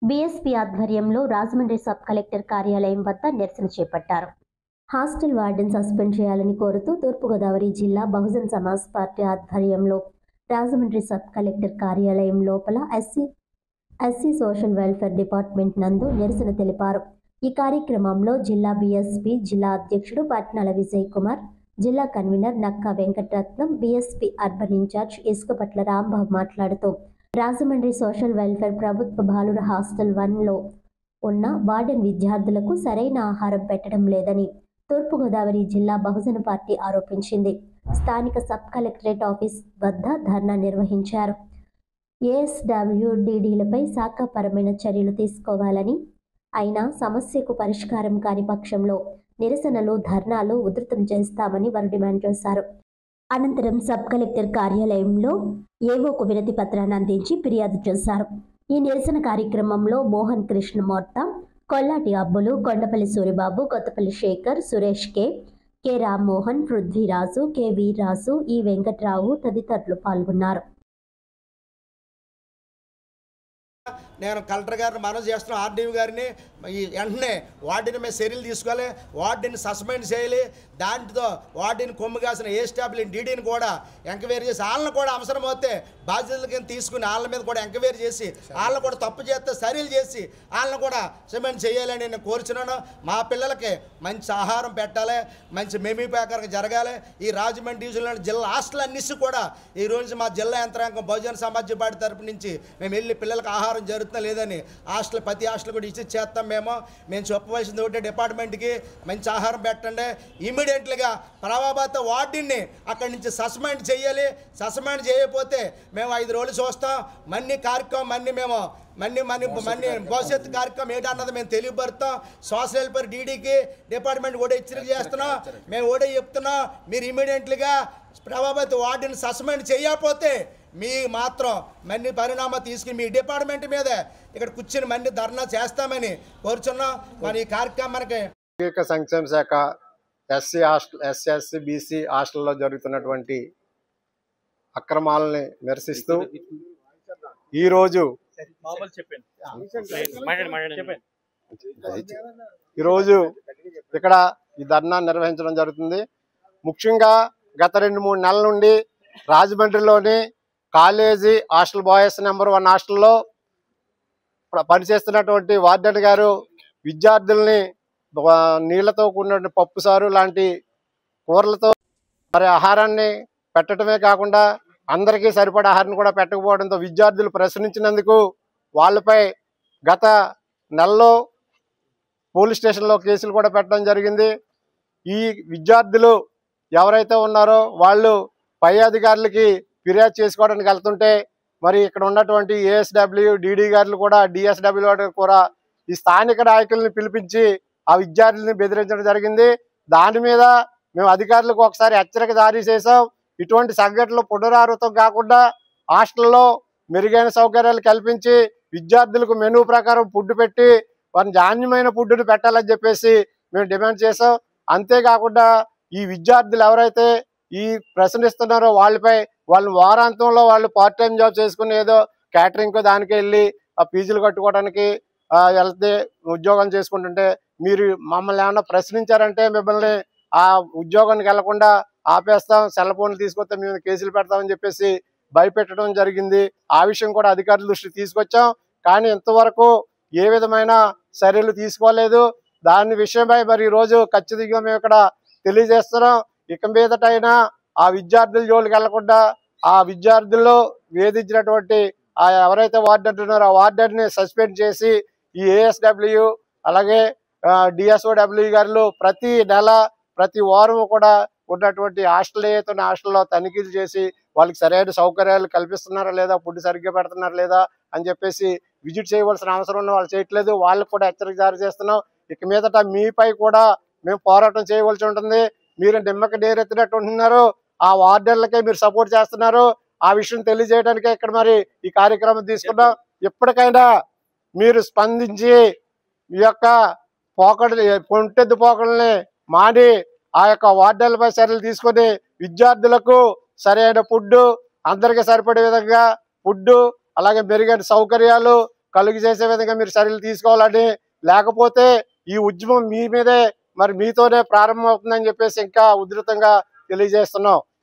BSP ఆధ్వర్యంలో Rajahmundry sub collector కార్యాలయం వద్ద నిరసన చేపట్టారు. హాస్టల్ వార్డెన్ సస్పెండ్ చేయాలని కోరుతూ తూర్పుగోదావరి జిల్లా బహుజన్ సమాజ్ పార్టీ ఆధ్వర్యంలో రాజమండ్రి సబ్ కలెక్టర్ కార్యాలయం లోపల ఎస్సీ సోషల్ వెల్ఫేర్ డిపార్ట్మెంట్ నందు నిరసన తెలిపారు. ఈ కార్యక్రమంలో జిల్లా బీఎస్పీ జిల్లా అధ్యక్షుడు పట్నాల విజయ్ కుమార్, జిల్లా convener Nakka Venkataratnam, BSP urban incharge Isukapatla Rambabu మాట్లాడుతూ రాజమండ్రి సోషల్ వెల్ఫేర్ ప్రభుత్వ బాలుర హాస్టల్ 1లో ఉన్న వార్డెన్ విద్యార్థులకు సరైన ఆహారం పెట్టడం లేదని తూర్పుగోదావరి జిల్లా బహుజన పార్టీ ఆరోపించింది. స్థానిక సబ్ కలెక్టరేట్ ఆఫీస్ వద్ద ధర్నా నిర్వహించారు. ఏఎస్డబ్ల్యూడీడీలపై శాఖాపరమైన చర్యలు తీసుకోవాలని, అయినా సమస్యకు పరిష్కారం కాని పక్షంలో నిరసనలు, ధర్నాలు ఉధృతం చేస్తామని వారు డిమాండ్ చేశారు. అనంతరం సబ్ కలెక్టర్ కార్యాలయంలో ఏవోకు వినతి పత్రాన్ని అందించి ఫిర్యాదు చేశారు. ఈ నిరసన కార్యక్రమంలో మోహన్ కృష్ణ మోర్తా, కొల్లాటి అబ్బులు, కొండపల్లి సూరిబాబు, కొత్తపల్లి శేఖర్, సురేష్ కె రామ్మోహన్, పృథ్వీరాజు, కె వీర్రాజు, ఈ వెంకట్రావు తదితరులు పాల్గొన్నారు. నేను కలెక్టర్ గారిని మనవి చేస్తున్నాను, ఆర్డీఓ గారిని వెంటనే వార్డెన్ మీద చర్యలు తీసుకోవాలి, వార్డెన్ సస్పెండ్ చేయాలి. దాంట్లో వార్డెన్ కొమ్ము కాసిన ఏఎస్డబ్ల్యూ డీడీని కూడా ఎంక్వైరీ చేసి వాళ్ళని కూడా అవసరం అవుతే బాధ్యతల కింద తీసుకుని వాళ్ళ మీద కూడా ఎంక్వైరీ చేసి వాళ్ళని కూడా తప్పు చేస్తే చర్యలు చేసి వాళ్ళని కూడా సస్పెండ్ చేయాలని నేను కోరుచున్నాను. మా పిల్లలకి మంచి ఆహారం పెట్టాలి, మంచి మెమీ ప్యాకర్ జరగాలి. ఈ రాజమండ్రి డివిజన్లో జిల్లా హాస్టల్ అన్నిసి కూడా ఈ రోజు మా జిల్లా యంత్రాంగం బహుజన సమాజ్ పార్టీ తరపు నుంచి మేము వెళ్ళి పిల్లలకు ఆహారం జరుగుతుందా లేదని ప్రతి హాస్టల్ కూడా ఇచ్చి చేస్తాం. మేము చెప్పవలసింది ఒకటి, డిపార్ట్మెంట్కి మంచి ఆహారం పెట్టండి. ఇమీడియట్లీగా ప్రభావిత వార్డెన్ని అక్కడి నుంచి సస్పెండ్ చేయాలి. సస్పెండ్ చేయకపోతే మేము 5 రోజులు చూస్తాం. మన్ని కార్యక్రమం మన్ని భవిష్యత్తు కార్యక్రమం ఏంటన్నది మేము తెలియపరుస్తాం. సోషల్ వెల్ఫేర్ డీడీకి డిపార్ట్మెంట్ కూడా హెచ్చరిక చేస్తున్నాం. మేము కూడా చెప్తున్నాం, మీరు ఇమీడియట్లీగా ప్రభావిత వార్డెన్ సస్పెండ్ చేయకపోతే మీ మాత్రం మన్ని పరిణామం తీసుకుని మీ డిపార్ట్మెంట్ మీద ఇక్కడ కూర్చుని మన్ని ధర్నా చేస్తామని కోరుచున్నాం. మరి ఈ కార్యక్రమానికి సంక్షేమ శాఖ ఎస్సీ బీసీ హాస్టల్లో జరుగుతున్నటువంటి అక్రమాలని నిరసిస్తూ ఈరోజు ఇక్కడ ఈ ధర్నా నిర్వహించడం జరుగుతుంది. ముఖ్యంగా గత 2-3 నెలల నుండి రాజమండ్రిలోని కాలేజీ హాస్టల్ బాయ్స్ నెంబర్ 1 హాస్టల్లో పనిచేస్తున్నటువంటి వార్డెన్ గారు విద్యార్థుల్ని నీళ్లతో కూడిన పప్పు సారు లాంటి కూరలతో మరి ఆహారాన్ని పెట్టడమే కాకుండా అందరికీ సరిపడా ఆహారాన్ని కూడా పెట్టకపోవడంతో విద్యార్థులు ప్రశ్నించినందుకు వాళ్ళపై గత నెలలో పోలీస్ స్టేషన్లో కేసులు కూడా పెట్టడం జరిగింది. ఈ విద్యార్థులు ఎవరైతే ఉన్నారో వాళ్ళు పై అధికారులకి ఫిర్యాదు చేసుకోవడానికి వెళ్తుంటే మరి ఇక్కడ ఉన్నటువంటి ఏఎస్డబ్ల్యూ డీడీ గారులు కూడా డిఎస్డబ్ల్యూ కూడా ఈ స్థానిక నాయకుల్ని పిలిపించి ఆ విద్యార్థుల్ని బెదిరించడం జరిగింది. దాని మీద మేము అధికారులకు ఒకసారి హెచ్చరిక జారీ చేసాం. ఇటువంటి సంఘటనలు పునరావృతం కాకుండా హాస్టల్లో మెరుగైన సౌకర్యాలు కల్పించి విద్యార్థులకు మెనూ ప్రకారం ఫుడ్ పెట్టి వారిని నాణ్యమైన ఫుడ్ని పెట్టాలని చెప్పేసి మేము డిమాండ్ చేసాం. అంతేకాకుండా ఈ విద్యార్థులు ఎవరైతే ఈ ప్రశ్నిస్తున్నారో వాళ్ళు వారాంతంలో వాళ్ళు పార్ట్ టైం జాబ్ చేసుకుని ఏదో క్యాటరింగ్ దానికి వెళ్ళి ఆ ఫీజులు కట్టుకోవడానికి వెళ్తే ఉద్యోగం చేసుకుంటుంటే మీరు మమ్మల్ని ఏమన్నా ప్రశ్నించారంటే మిమ్మల్ని ఆ ఉద్యోగానికి వెళ్లకుండా ఆపేస్తాం, సెల్ ఫోన్లు తీసుకొస్తే మేము కేసులు పెడతామని చెప్పేసి భయపెట్టడం జరిగింది. ఆ విషయం కూడా అధికారుల దృష్టికి తీసుకొచ్చాం. కానీ ఇంతవరకు ఏ విధమైన చర్యలు తీసుకోలేదు. దాని విషయమై మరి ఈరోజు ఖచ్చితంగా మేము ఇక్కడ తెలియజేస్తున్నాం. ఇక మీదటైనా ఆ విద్యార్థుల జోలికి వెళ్లకుండా ఆ విద్యార్థుల్లో వేధించినటువంటి ఎవరైతే వార్డెన్ ఉన్నారో ఆ వార్డెన్ని సస్పెండ్ చేసి ఈ ఏఎస్డబ్ల్యూ అలాగే డిఎస్ఓడబ్ల్యూ గారు ప్రతి నెల ప్రతి వారం కూడా ఉన్నటువంటి హాస్టల్లో తనిఖీలు చేసి వాళ్ళకి సరైన సౌకర్యాలు కల్పిస్తున్నారా లేదా, ఫుడ్ సరిగ్గా పెడుతున్నారా లేదా అని చెప్పేసి విజిట్ చేయవలసిన అవసరం ఉన్న వాళ్ళు చేయట్లేదు. వాళ్ళకు కూడా హెచ్చరిక జారీ చేస్తున్నాం. ఇక మీదట మీపై కూడా మేము పోరాటం చేయవలసి ఉంటుంది. మీరు నిమ్మకి నీరెత్తినట్టు ఉంటున్నారు, ఆ వార్డెన్లకే మీరు సపోర్ట్ చేస్తున్నారు. ఆ విషయం తెలియజేయడానికే ఇక్కడ మరి ఈ కార్యక్రమం తీసుకున్నాం. ఎప్పటికైనా మీరు స్పందించి ఈ యొక్క పొంటెద్దు పోకడల్ని మాని ఆ యొక్క వార్డెన్లపై చర్యలు తీసుకొని విద్యార్థులకు సరైన ఫుడ్, అందరికీ సరిపడే విధంగా ఫుడ్, అలాగే మెరుగైన సౌకర్యాలు కలుగు చేసే విధంగా మీరు చర్యలు తీసుకోవాలని, లేకపోతే ఈ ఉద్యమం మీ మీదే మరి మీతోనే ప్రారంభమవుతుందని చెప్పేసి ఇంకా ఉధృతంగా తెలియజేస్తున్నాం.